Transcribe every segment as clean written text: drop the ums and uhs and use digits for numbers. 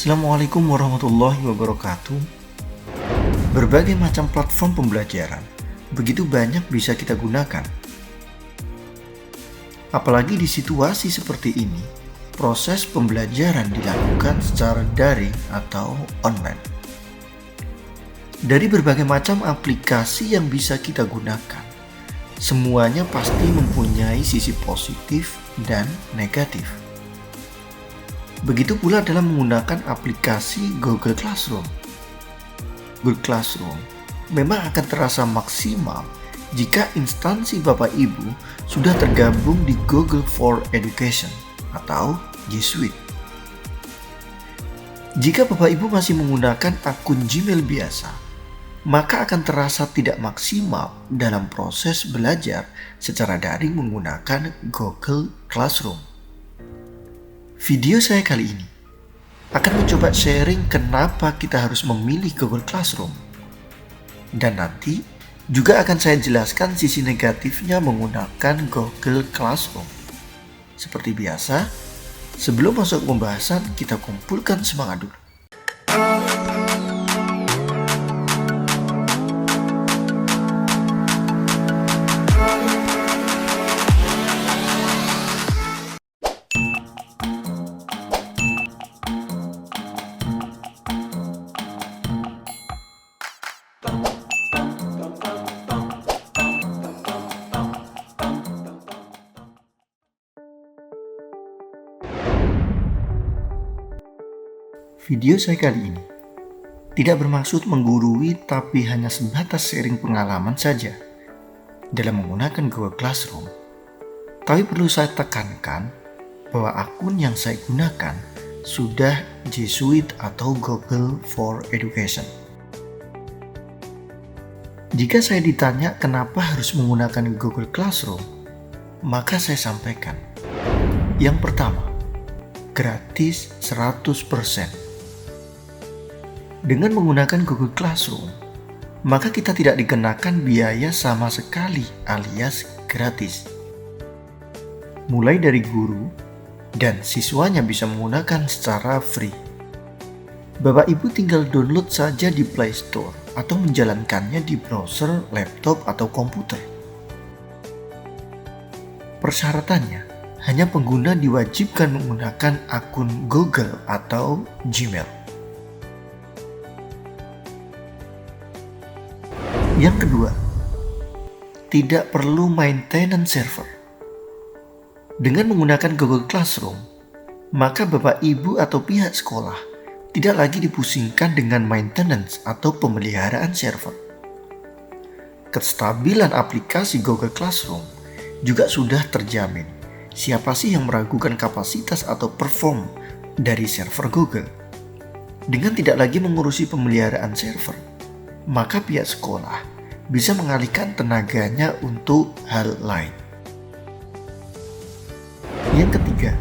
Assalamualaikum warahmatullahi wabarakatuh. Berbagai macam platform pembelajaran begitu banyak bisa kita gunakan. Apalagi di situasi seperti ini, proses pembelajaran dilakukan secara daring atau online. Dari berbagai macam aplikasi yang bisa kita gunakan, semuanya pasti mempunyai sisi positif dan negatif. Begitu pula dalam menggunakan aplikasi Google Classroom. Google Classroom memang akan terasa maksimal jika instansi Bapak Ibu sudah tergabung di Google for Education atau G Suite. Jika Bapak Ibu masih menggunakan akun Gmail biasa, maka akan terasa tidak maksimal dalam proses belajar secara daring menggunakan Google Classroom. Video saya kali ini akan mencoba sharing kenapa kita harus memilih Google Classroom. Dan nanti juga akan saya jelaskan sisi negatifnya menggunakan Google Classroom. Seperti biasa, sebelum masuk ke pembahasan, kita kumpulkan semangat dulu. Video saya kali ini tidak bermaksud menggurui, tapi hanya sebatas sharing pengalaman saja dalam menggunakan Google Classroom. Tapi perlu saya tekankan bahwa akun yang saya gunakan sudah G Suite atau Google for Education. Jika saya ditanya kenapa harus menggunakan Google Classroom, maka saya sampaikan. Yang pertama, gratis 100%. Dengan menggunakan Google Classroom, maka kita tidak dikenakan biaya sama sekali alias gratis. Mulai dari guru dan siswanya bisa menggunakan secara free. Bapak Ibu tinggal download saja di Play Store atau menjalankannya di browser, laptop, atau komputer. Persyaratannya, hanya pengguna diwajibkan menggunakan akun Google atau Gmail. Yang kedua, tidak perlu maintenance server. Dengan menggunakan Google Classroom, maka Bapak Ibu atau pihak sekolah tidak lagi dipusingkan dengan maintenance atau pemeliharaan server. Kestabilan aplikasi Google Classroom juga sudah terjamin. Siapa sih yang meragukan kapasitas atau perform dari server Google? Dengan tidak lagi mengurusi pemeliharaan server, maka pihak sekolah bisa mengalihkan tenaganya untuk hal lain. Yang ketiga,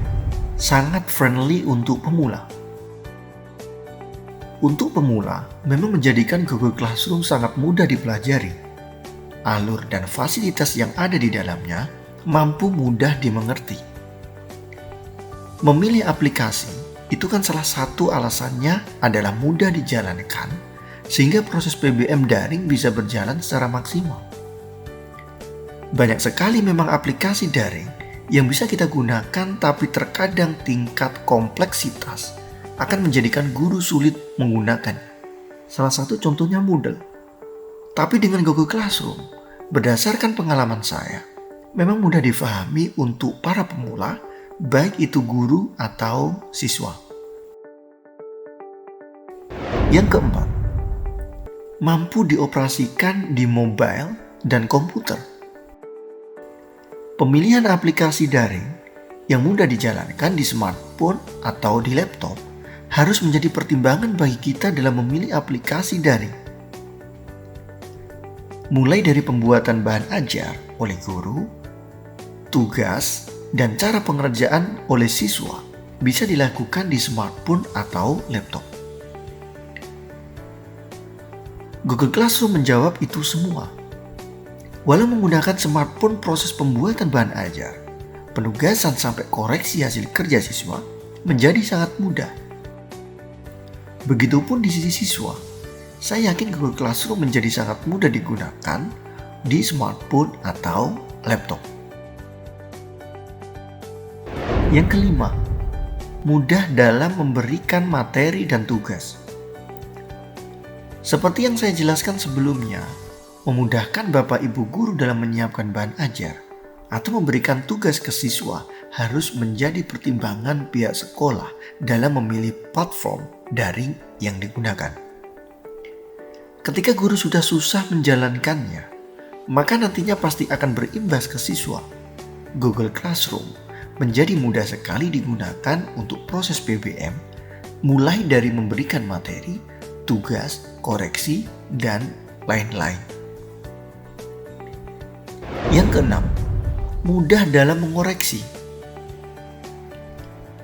sangat friendly untuk pemula. Untuk pemula, memang menjadikan Google Classroom sangat mudah dipelajari. Alur dan fasilitas yang ada di dalamnya mampu mudah dimengerti. Memilih aplikasi itu kan salah satu alasannya adalah mudah dijalankan, sehingga proses PBM daring bisa berjalan secara maksimal. Banyak sekali memang aplikasi daring yang bisa kita gunakan, tapi terkadang tingkat kompleksitas akan menjadikan guru sulit menggunakan. Salah satu contohnya Moodle. Tapi dengan Google Classroom, berdasarkan pengalaman saya, memang mudah difahami untuk para pemula, baik itu guru atau siswa. Yang keempat, mampu dioperasikan di mobile dan komputer. Pemilihan aplikasi daring yang mudah dijalankan di smartphone atau di laptop harus menjadi pertimbangan bagi kita dalam memilih aplikasi daring. Mulai dari pembuatan bahan ajar oleh guru, tugas, dan cara pengerjaan oleh siswa bisa dilakukan di smartphone atau laptop. Google Classroom menjawab itu semua. Walau menggunakan smartphone, proses pembuatan bahan ajar, penugasan sampai koreksi hasil kerja siswa menjadi sangat mudah. Begitupun di sisi siswa. Saya yakin Google Classroom menjadi sangat mudah digunakan di smartphone atau laptop. Yang kelima, mudah dalam memberikan materi dan tugas. Seperti yang saya jelaskan sebelumnya, memudahkan Bapak Ibu guru dalam menyiapkan bahan ajar atau memberikan tugas ke siswa harus menjadi pertimbangan pihak sekolah dalam memilih platform daring yang digunakan. Ketika guru sudah susah menjalankannya, maka nantinya pasti akan berimbas ke siswa. Google Classroom menjadi mudah sekali digunakan untuk proses PBM, mulai dari memberikan materi, tugas, koreksi, dan lain-lain. Yang keenam, mudah dalam mengoreksi.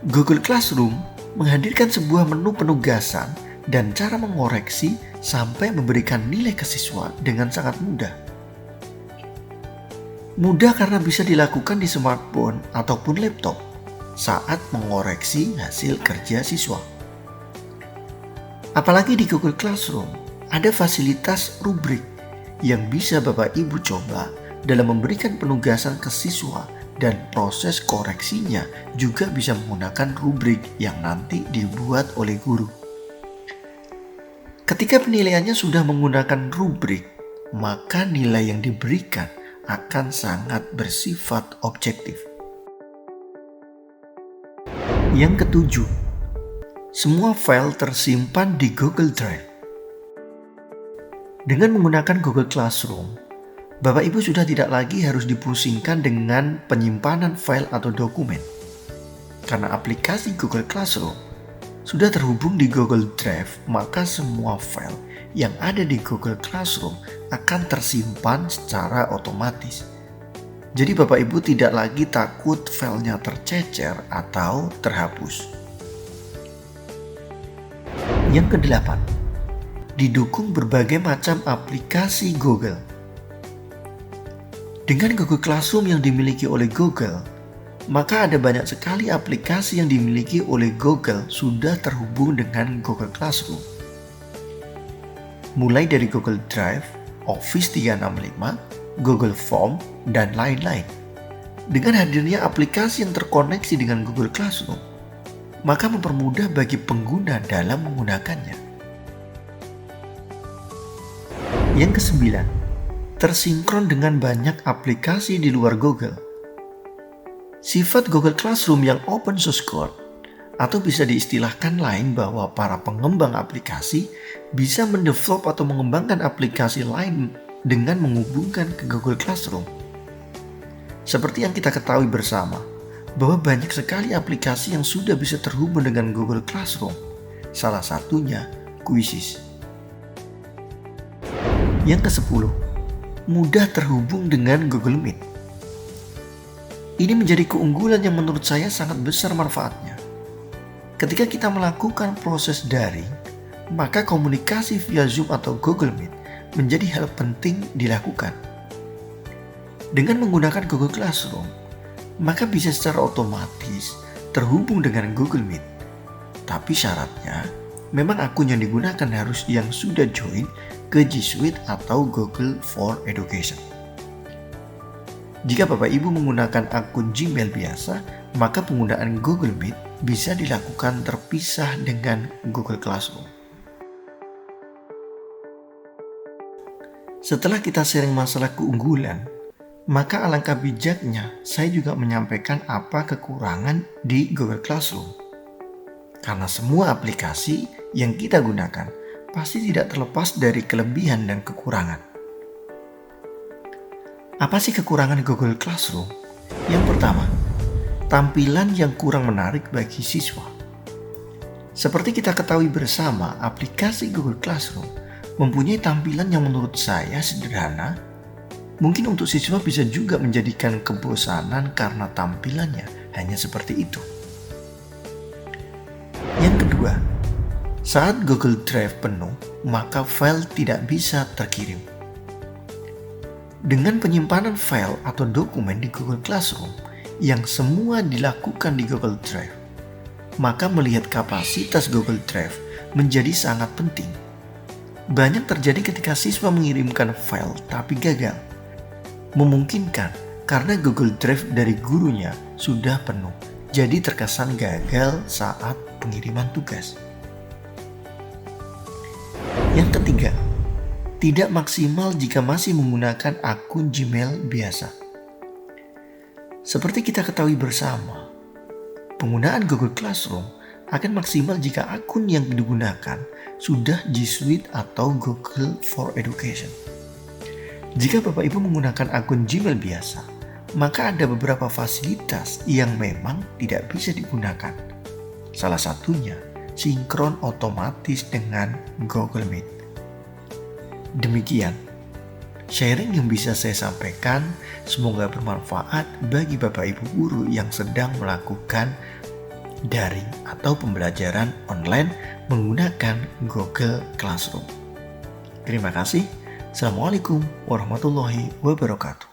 Google Classroom menghadirkan sebuah menu penugasan dan cara mengoreksi sampai memberikan nilai ke siswa dengan sangat mudah. Mudah karena bisa dilakukan di smartphone ataupun laptop saat mengoreksi hasil kerja siswa. Apalagi di Google Classroom ada fasilitas rubrik yang bisa Bapak Ibu coba dalam memberikan penugasan ke siswa, dan proses koreksinya juga bisa menggunakan rubrik yang nanti dibuat oleh guru. Ketika penilaiannya sudah menggunakan rubrik, maka nilai yang diberikan akan sangat bersifat objektif. Yang ketujuh, semua file tersimpan di Google Drive. Dengan menggunakan Google Classroom, Bapak Ibu sudah tidak lagi harus dipusingkan dengan penyimpanan file atau dokumen. Karena aplikasi Google Classroom sudah terhubung di Google Drive, maka semua file yang ada di Google Classroom akan tersimpan secara otomatis. Jadi Bapak Ibu tidak lagi takut filenya tercecer atau terhapus. Yang kedelapan, didukung berbagai macam aplikasi Google. Dengan Google Classroom yang dimiliki oleh Google, maka ada banyak sekali aplikasi yang dimiliki oleh Google sudah terhubung dengan Google Classroom. Mulai dari Google Drive, Office 365, Google Form, dan lain-lain. Dengan hadirnya aplikasi yang terkoneksi dengan Google Classroom, maka mempermudah bagi pengguna dalam menggunakannya. Yang kesembilan, tersinkron dengan banyak aplikasi di luar Google. Sifat Google Classroom yang open source code, atau bisa diistilahkan lain bahwa para pengembang aplikasi bisa mendevelop atau mengembangkan aplikasi lain dengan menghubungkan ke Google Classroom. Seperti yang kita ketahui bersama, bahwa banyak sekali aplikasi yang sudah bisa terhubung dengan Google Classroom. Salah satunya Quizzes. Yang ke-10, mudah terhubung dengan Google Meet. Ini menjadi keunggulan yang menurut saya sangat besar manfaatnya. Ketika kita melakukan proses daring, maka komunikasi via Zoom atau Google Meet menjadi hal penting dilakukan. Dengan menggunakan Google Classroom, maka bisa secara otomatis terhubung dengan Google Meet. Tapi syaratnya, memang akun yang digunakan harus yang sudah join ke G Suite atau Google for Education. Jika Bapak Ibu menggunakan akun Gmail biasa, maka penggunaan Google Meet bisa dilakukan terpisah dengan Google Classroom. Setelah kita sharing masalah keunggulan, maka alangkah bijaknya saya juga menyampaikan apa kekurangan di Google Classroom. Karena semua aplikasi yang kita gunakan pasti tidak terlepas dari kelebihan dan kekurangan. Apa sih kekurangan Google Classroom? Yang pertama, tampilan yang kurang menarik bagi siswa. Seperti kita ketahui bersama, aplikasi Google Classroom mempunyai tampilan yang menurut saya sederhana. Mungkin untuk siswa bisa juga menjadikan kebosanan karena tampilannya hanya seperti itu. Yang kedua, saat Google Drive penuh, maka file tidak bisa terkirim. Dengan penyimpanan file atau dokumen di Google Classroom yang semua dilakukan di Google Drive, maka melihat kapasitas Google Drive menjadi sangat penting. Banyak terjadi ketika siswa mengirimkan file tapi gagal. Memungkinkan karena Google Drive dari gurunya sudah penuh, jadi terkesan gagal saat pengiriman tugas. Yang ketiga, tidak maksimal jika masih menggunakan akun Gmail biasa. Seperti kita ketahui bersama, penggunaan Google Classroom akan maksimal jika akun yang digunakan sudah G Suite atau Google for Education. Jika Bapak Ibu menggunakan akun Gmail biasa, maka ada beberapa fasilitas yang memang tidak bisa digunakan. Salah satunya, sinkron otomatis dengan Google Meet. Demikian sharing yang bisa saya sampaikan, semoga bermanfaat bagi Bapak Ibu guru yang sedang melakukan daring atau pembelajaran online menggunakan Google Classroom. Terima kasih. Assalamualaikum warahmatullahi wabarakatuh.